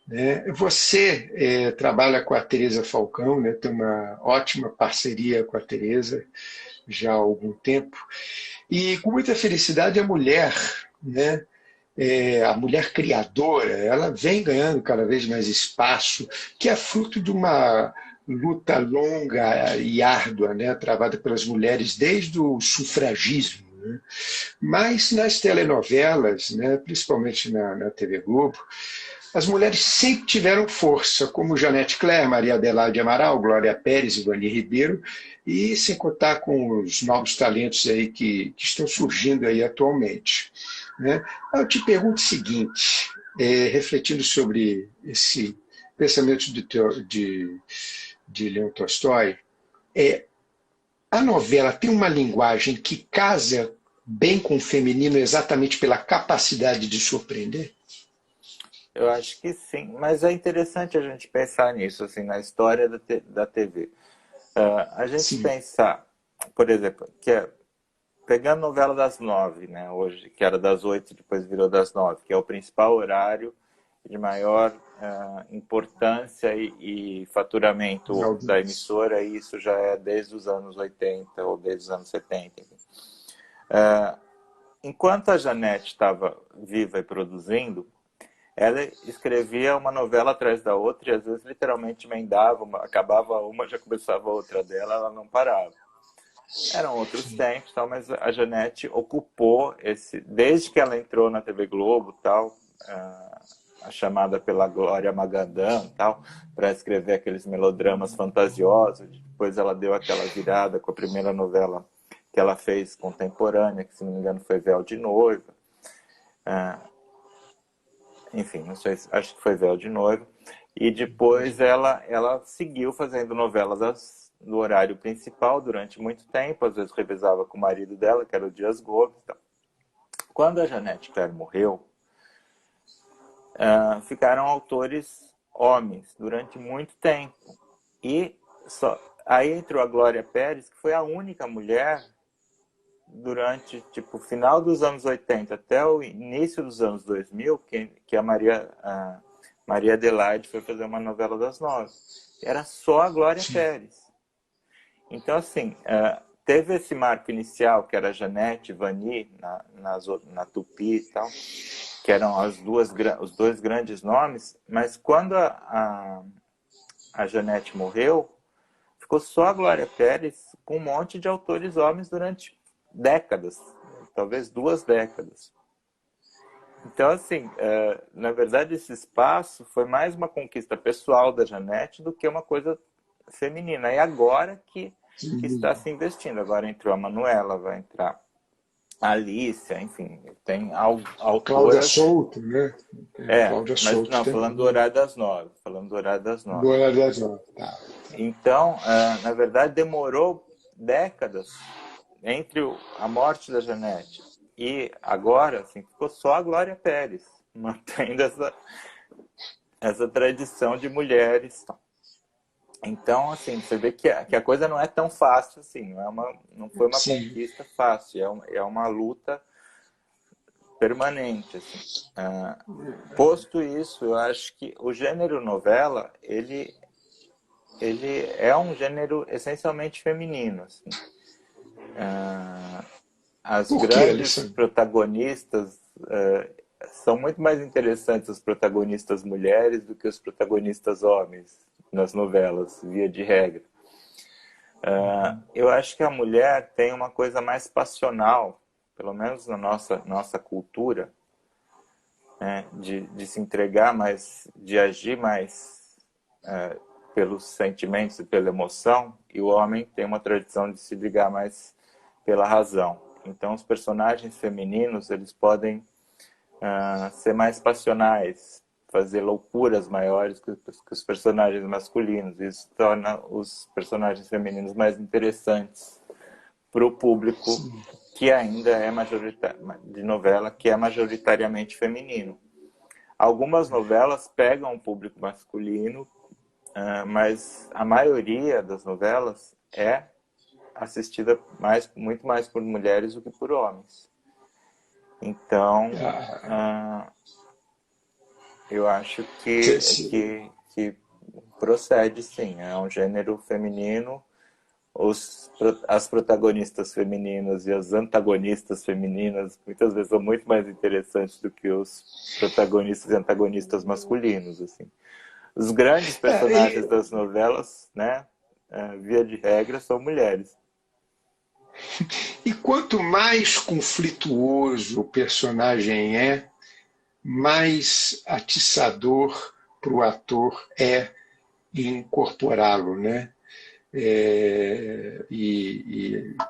Né? Você trabalha com a Teresa Falcão, né? Tem uma ótima parceria com a Teresa já há algum tempo, e com muita felicidade a mulher, né? a mulher criadora, ela vem ganhando cada vez mais espaço, que é fruto de uma luta longa e árdua, né, travada pelas mulheres desde o sufragismo, né? Mas nas telenovelas, né, principalmente na TV Globo, as mulheres sempre tiveram força, como Janete Claire, Maria Adelaide Amaral, Glória Pérez e Vani Ribeiro, e sem contar com os novos talentos aí que estão surgindo aí atualmente, né? Eu te pergunto o seguinte, refletindo sobre esse pensamento de Leon Tolstói, a novela tem uma linguagem que casa bem com o feminino exatamente pela capacidade de surpreender? Eu acho que sim, mas é interessante a gente pensar nisso, assim, na história da TV. A gente Sim, pensar, por exemplo, pegando a novela das 9, né, hoje, que era das 8 depois virou das 9, que é o principal horário de maior importância e faturamento da audiência. emissora, e isso já é desde os anos 80 ou desde os anos 70. Enquanto a Janete estava viva e produzindo, ela escrevia uma novela atrás da outra e às vezes literalmente emendava, acabava uma, já começava a outra dela, ela não parava. Eram outros Sim, tempos, tal, mas a Janete ocupou desde que ela entrou na TV Globo, tal, a chamada pela Glória Magadã, tal, para escrever aqueles melodramas fantasiosos. Depois ela deu aquela virada com a primeira novela que ela fez contemporânea, que se não me engano foi Véu de Noiva. Enfim, não sei, acho que foi Véu de Noiva. E depois ela seguiu fazendo novelas do horário principal durante muito tempo, às vezes revezava com o marido dela, que era o Dias Gomes. Então. Quando a Janete Claire morreu, ficaram autores homens durante muito tempo. E aí entrou a Glória Pérez, que foi a única mulher durante tipo final dos anos 80 até o início dos anos 2000 que a Maria Adelaide foi fazer uma novela das 9. Era só a Glória sim, Pérez. Então, assim, teve esse marco inicial, que era a Janete, Vani, na Tupi e tal, que eram os dois grandes nomes, mas quando a Janete morreu, ficou só a Glória Pérez com um monte de autores homens durante décadas, talvez 2 décadas. Então, assim, na verdade, esse espaço foi mais uma conquista pessoal da Janete do que uma coisa feminina. E agora que está sim. se investindo. Agora entrou a Manuela, vai entrar a Alicia, enfim, tem Cláudia autoras. Souto, né? Tem a Cláudia Mas Souto não, falando do também. horário das 9. Falando do horário das 9. Boa das Nove. Tá. Então, na verdade, demorou décadas entre a morte da Janete e agora, assim, ficou só a Glória Pérez, mantendo essa tradição de mulheres. Então, assim, você vê que a coisa não é tão fácil assim, não foi uma Sim, conquista fácil, é uma luta permanente, assim. Posto isso, eu acho que o gênero novela, ele é um gênero essencialmente feminino, assim. As por que, grandes Alessandro? protagonistas são muito mais interessantes os protagonistas mulheres do que os protagonistas homens nas novelas, via de regra. Eu acho que a mulher tem uma coisa mais passional, pelo menos na nossa cultura, né, de se entregar mais, de agir mais pelos sentimentos e pela emoção, e o homem tem uma tradição de se ligar mais pela razão. Então, os personagens femininos, eles podem ser mais passionais, fazer loucuras maiores que os personagens masculinos. Isso torna os personagens femininos mais interessantes para o público Sim. que ainda é de novela, que é majoritariamente feminino. Algumas novelas pegam o público masculino, mas a maioria das novelas é assistida muito mais por mulheres do que por homens. Então, Ah, eu acho se- que procede sim. É um gênero feminino, as protagonistas femininas e as antagonistas femininas muitas vezes são muito mais interessantes do que os protagonistas e antagonistas masculinos, assim. Os grandes personagens das novelas, né, via de regra, são mulheres. E quanto mais conflituoso o personagem é, mais atiçador para o ator é incorporá-lo, né?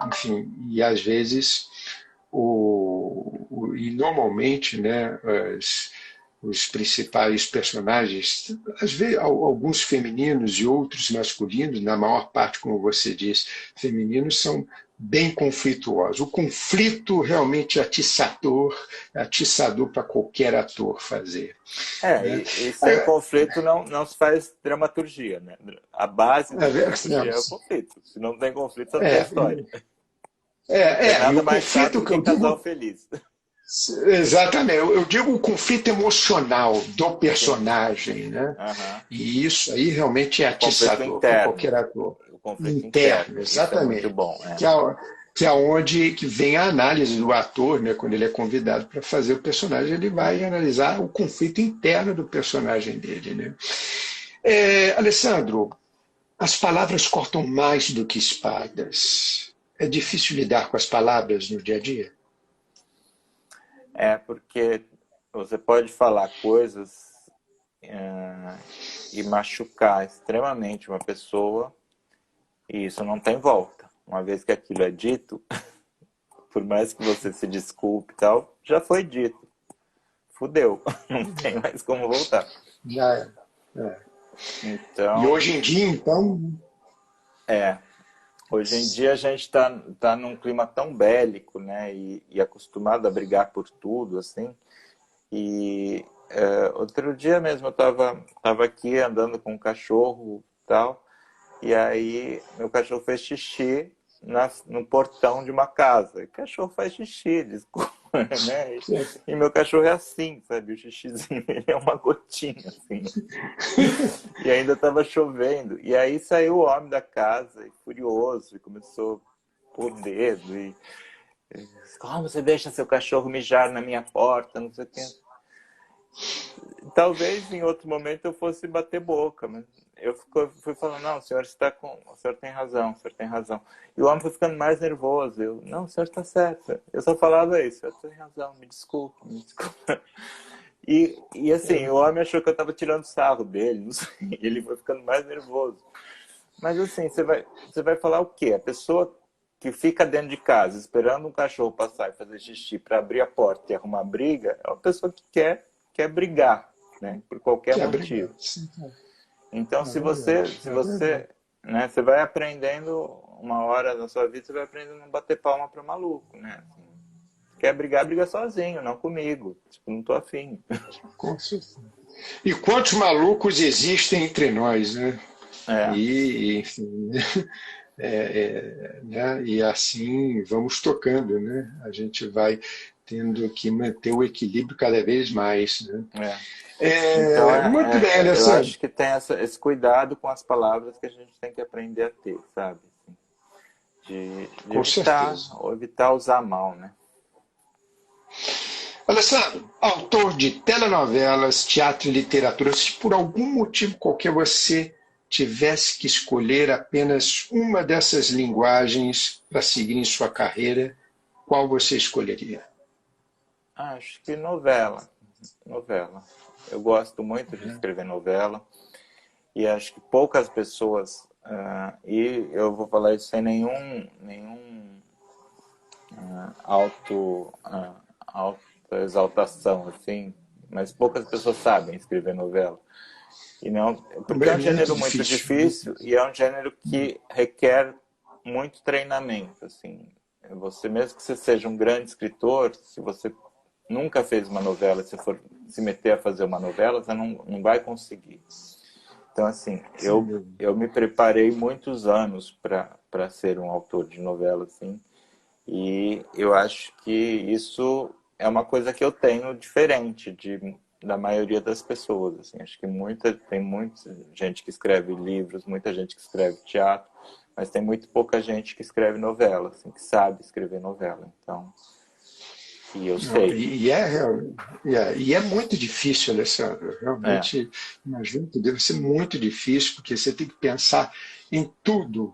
Enfim, e às vezes e normalmente, né, os principais personagens, às vezes alguns femininos e outros masculinos, na maior parte, como você diz, femininos, são bem conflituosos. O conflito realmente é atiçador para qualquer ator fazer. Né? E sem conflito não se faz dramaturgia, né? A base da dramaturgia é o conflito. Se não tem conflito, você não tem história. Nada mais chato que um casal feliz. Exatamente, eu digo o conflito emocional do personagem, né? E isso aí realmente é atiçador para qualquer ator. O conflito interno, exatamente. Isso é muito bom. Que é onde que vem a análise do ator, né? Quando ele é convidado para fazer o personagem, ele vai analisar o conflito interno do personagem dele, né? Alessandro, as palavras cortam mais do que espadas. É difícil lidar com as palavras no dia a dia? Porque você pode falar coisas e machucar extremamente uma pessoa e isso não tem volta. Uma vez que aquilo é dito, por mais que você se desculpe e tal, já foi dito. Fudeu. Não tem mais como voltar. Já Então, e hoje em dia, então... Hoje em dia a gente tá num clima tão bélico, né? E acostumado a brigar por tudo, assim. E outro dia mesmo eu tava aqui andando com um cachorro e tal. E aí meu cachorro fez xixi no portão de uma casa. E o cachorro faz xixi, desculpa, né? E meu cachorro é assim, sabe? O xixizinho ele é uma gotinha, assim. E ainda estava chovendo. E aí saiu o homem da casa, furioso, e começou a pôr o dedo. E como você deixa seu cachorro mijar na minha porta? Não sei o quê. Talvez em outro momento eu fosse bater boca, mas eu fui falando, não, o senhor tem razão, o senhor tem razão. E o homem foi ficando mais nervoso. Eu, não, o senhor está certo. Eu só falava isso, o senhor tem razão, me desculpe, me desculpe. E assim, o homem achou que eu estava tirando sarro dele, não sei, ele foi ficando mais nervoso. Mas assim, você vai falar o quê? A pessoa que fica dentro de casa esperando um cachorro passar e fazer xixi para abrir a porta e arrumar briga, é uma pessoa que quer brigar, né? Por qualquer motivo. Então, se você né, você vai aprendendo, uma hora na sua vida, você vai aprendendo a não bater palma para maluco, né? Assim, quer brigar, briga sozinho, não comigo. Tipo, não tô afim. Com certeza. E quantos malucos existem entre nós, né? E, enfim, né? E assim vamos tocando, né? A gente vai tendo que manter o equilíbrio cada vez mais, né? Então, muito bem, Alessandro. Eu acho que tem esse cuidado com as palavras que a gente tem que aprender a ter, sabe? De evitar usar mal, né? Alessandro, autor de telenovelas, teatro e literatura, se por algum motivo qualquer você tivesse que escolher apenas uma dessas linguagens para seguir em sua carreira, qual você escolheria? Acho que novela. Eu gosto muito de escrever novela e acho que poucas pessoas, e eu vou falar isso sem nenhum auto-exaltação, assim, mas poucas pessoas sabem escrever novela. E não, porque é um gênero muito difícil e é um gênero que requer muito treinamento, assim. Você, mesmo que você seja um grande escritor, se você nunca fez uma novela, se for se meter a fazer uma novela, você não vai conseguir. Então, assim, eu me preparei muitos anos para ser um autor de novela, assim, e eu acho que isso é uma coisa que eu tenho diferente da maioria das pessoas, assim. Acho que tem muita gente que escreve livros, muita gente que escreve teatro, mas tem muito pouca gente que escreve novela, assim, que sabe escrever novela. Então, e eu Não, sei. e é muito difícil, Alessandro. É, Realmente, imagino que deve ser muito difícil, porque você tem que pensar em tudo,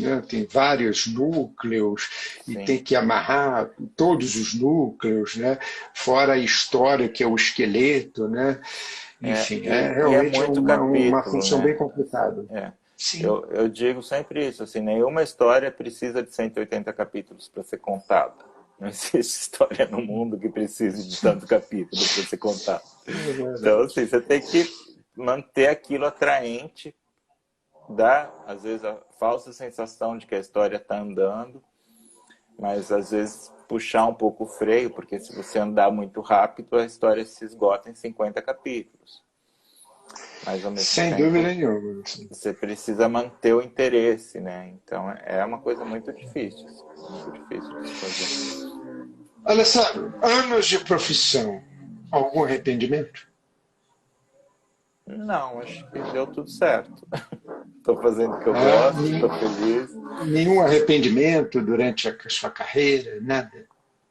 né? Tem vários núcleos e sim. tem que amarrar todos os núcleos, né? Fora a história, que é o esqueleto, né? É, Enfim, é e é realmente muito uma capítulo, função bem né? complicada. É. Sim, Eu digo sempre isso, assim, nenhuma história precisa de 180 capítulos para ser contada. Não existe história no mundo que precise de tanto capítulo para ser contada. é Então, verdade. assim, você tem que manter aquilo atraente, dá, às vezes, a falsa sensação de que a história está andando, mas às vezes puxar um pouco o freio, porque se você andar muito rápido, a história se esgota em 50 capítulos. Mas ao mesmo Sem dúvida tempo, nenhuma. Assim. você precisa manter o interesse, né? Então é uma coisa muito difícil, assim, muito difícil de se fazer. Alessandro, anos de profissão, algum arrependimento? Não, acho que deu tudo certo. Estou fazendo o que eu Ah, gosto, estou feliz. nenhum arrependimento durante a sua carreira, nada?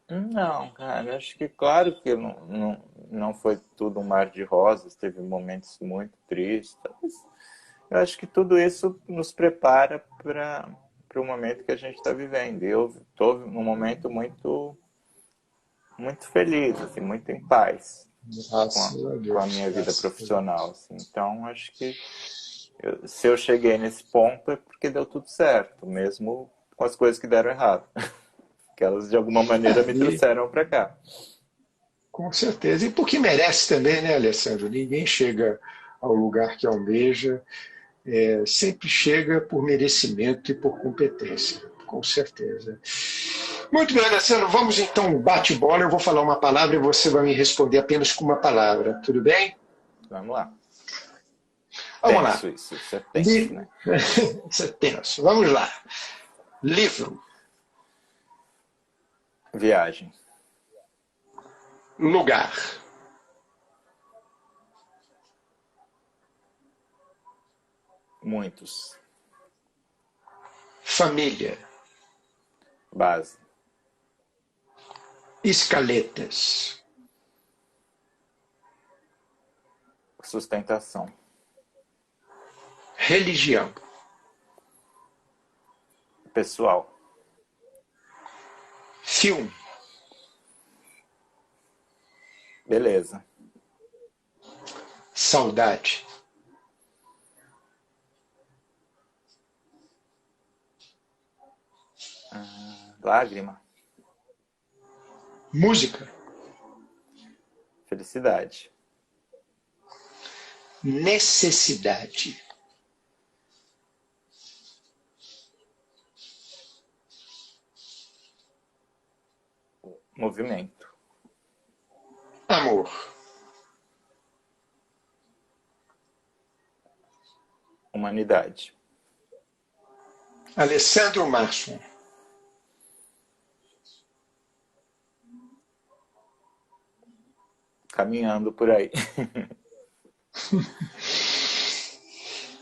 Não, cara, acho que claro que não foi tudo um mar de rosas, teve momentos muito tristes. Mas eu acho que tudo isso nos prepara para o momento que a gente está vivendo. Eu estou num momento muito feliz, assim, muito em paz Graças a com a Deus, minha vida graças a Deus. profissional. Assim. Então, acho que se eu cheguei nesse ponto é porque deu tudo certo, mesmo com as coisas que deram errado. Que elas, de alguma maneira, me E, trouxeram para cá. com certeza. E porque merece também, né, Alessandro? Ninguém chega ao lugar que almeja, sempre chega por merecimento e por competência, com certeza. Muito bem, Alessandro, vamos então bate-bola. Eu vou falar uma palavra e você vai me responder apenas com uma palavra, tudo bem? Vamos lá. Vamos lá. Tenso isso é tenso, né? Isso é tenso. Vamos lá. Livro, Viagem. lugar, Muitos. família, Base. escaletas, Sustentação. religião, Pessoal. filme, Beleza. saudade, Lágrima. música, Felicidade. necessidade, Movimento. amor, Humanidade. Alessandro Marçom. Caminhando por aí.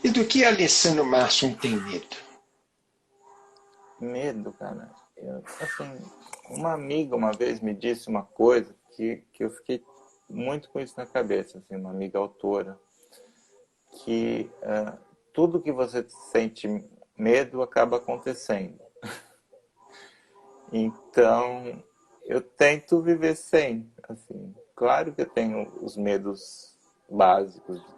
E do que Alessandro Marçom tem medo? Medo, cara. Assim, uma amiga uma vez me disse uma coisa que eu fiquei muito com isso na cabeça, assim, uma amiga autora, que tudo que você sente medo acaba acontecendo. Então, eu tento viver sem, assim. Claro que eu tenho os medos básicos de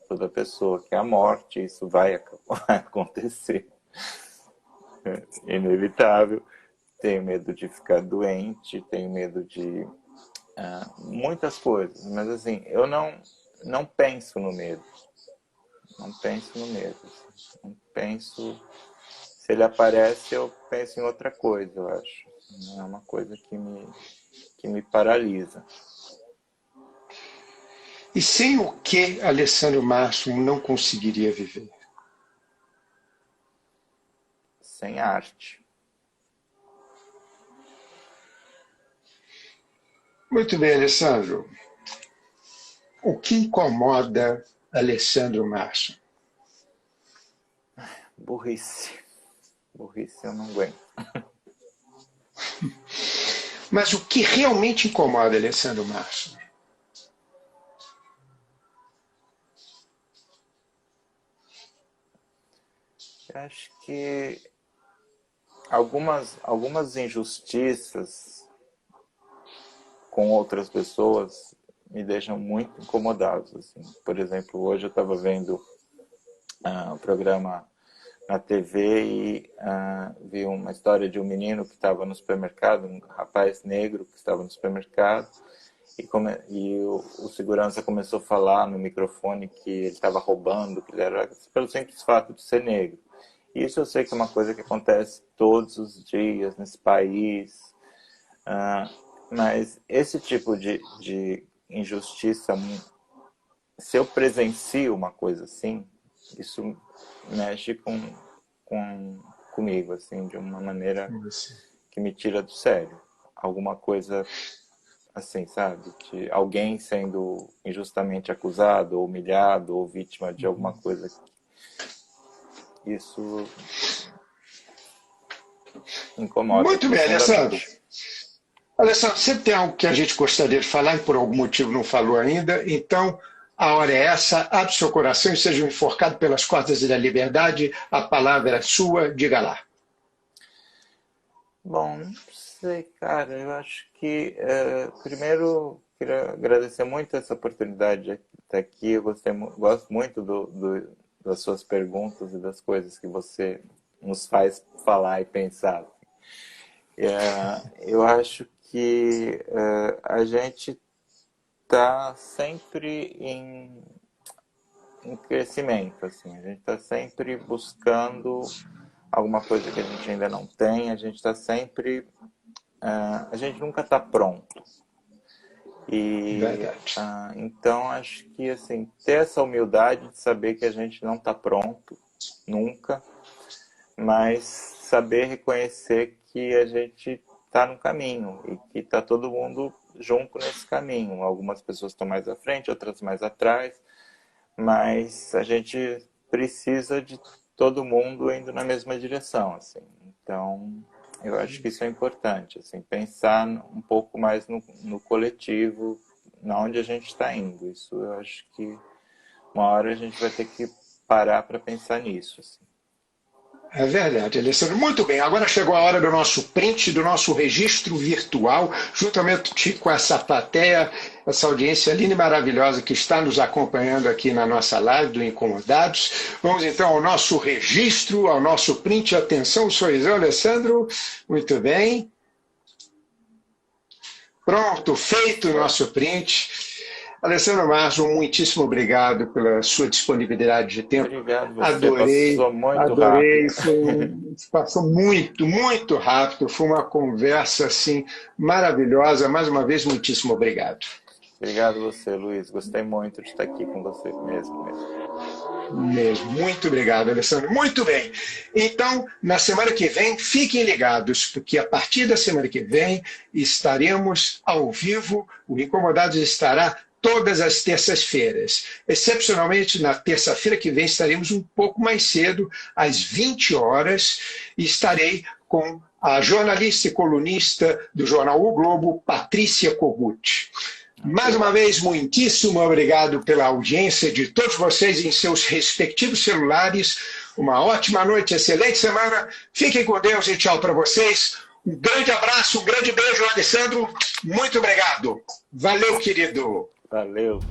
toda pessoa, que é a morte, isso vai acontecer. É inevitável. Tenho medo de ficar doente, tenho medo de muitas coisas, mas assim, eu não penso no medo. Não penso no medo. Assim. Não penso. Se ele aparece, eu penso em outra coisa, eu acho. Não é uma coisa que me paralisa. E sem o que Alessandro Marçom não conseguiria viver? Sem arte. Muito bem, Alessandro. O que incomoda Alessandro Marçom? Burrice. Burrice eu não aguento. Mas o que realmente incomoda, Alessandro Março? Eu acho que algumas injustiças com outras pessoas me deixam muito incomodados. Assim. Por exemplo, hoje eu estava vendo um programa na TV e vi uma história de um menino que estava no supermercado, um rapaz negro que estava no supermercado, e o segurança começou a falar no microfone que ele estava roubando, que ele era pelo simples fato de ser negro. Isso eu sei que é uma coisa que acontece todos os dias nesse país, mas esse tipo de injustiça, se eu presencio uma coisa assim, isso mexe comigo, assim, de uma maneira que me tira do sério. Alguma coisa assim, sabe? De alguém sendo injustamente acusado, ou humilhado, ou vítima de alguma coisa. Isso incomoda. Muito bem, Alessandro. Alessandro, sempre tem algo que a gente gostaria de falar e por algum motivo não falou ainda, então a hora é essa, abre seu coração e seja enforcado pelas cordas da liberdade, a palavra é sua, diga lá. Bom, não sei, cara, eu acho que primeiro queria agradecer muito essa oportunidade de estar aqui, eu gosto muito das suas perguntas e das coisas que você nos faz falar e pensar. Eu acho que a gente está sempre em crescimento, assim. A gente está sempre buscando alguma coisa que a gente ainda não tem, a gente está sempre... a gente nunca está pronto. E então acho que assim, ter essa humildade de saber que a gente não está pronto, nunca, mas saber reconhecer que a gente está no caminho e que está todo mundo junto nesse caminho. Algumas pessoas estão mais à frente, outras mais atrás, mas a gente precisa de todo mundo indo na mesma direção, assim. Então, eu acho que isso é importante, assim, pensar um pouco mais no coletivo, na onde a gente está indo. Isso eu acho que uma hora a gente vai ter que parar para pensar nisso, assim. É verdade, Alessandro. Muito bem, agora chegou a hora do nosso print, do nosso registro virtual, juntamente com essa plateia, essa audiência linda e maravilhosa que está nos acompanhando aqui na nossa live do Incomodados. Vamos então ao nosso registro, ao nosso print. Atenção, sorrisão, Alessandro. Muito bem. Pronto, feito o nosso print. Alessandro Março, muitíssimo obrigado pela sua disponibilidade de tempo. Obrigado, você. Adorei, passou muito adorei. rápido. Passou muito, muito rápido. Foi uma conversa assim maravilhosa. Mais uma vez, muitíssimo obrigado. Obrigado você, Luiz. Gostei muito de estar aqui com você mesmo. Muito obrigado, Alessandro. Muito bem. Então, na semana que vem, fiquem ligados, porque a partir da semana que vem estaremos ao vivo. O Incomodados estará todas as terças-feiras. Excepcionalmente, na terça-feira que vem, estaremos um pouco mais cedo, às 20 horas, e estarei com a jornalista e colunista do jornal O Globo, Patrícia Kogut. Mais uma vez, muitíssimo obrigado pela audiência de todos vocês em seus respectivos celulares. Uma ótima noite, excelente semana. Fiquem com Deus e tchau para vocês. Um grande abraço, um grande beijo, Alessandro. Muito obrigado. Valeu, querido. Valeu.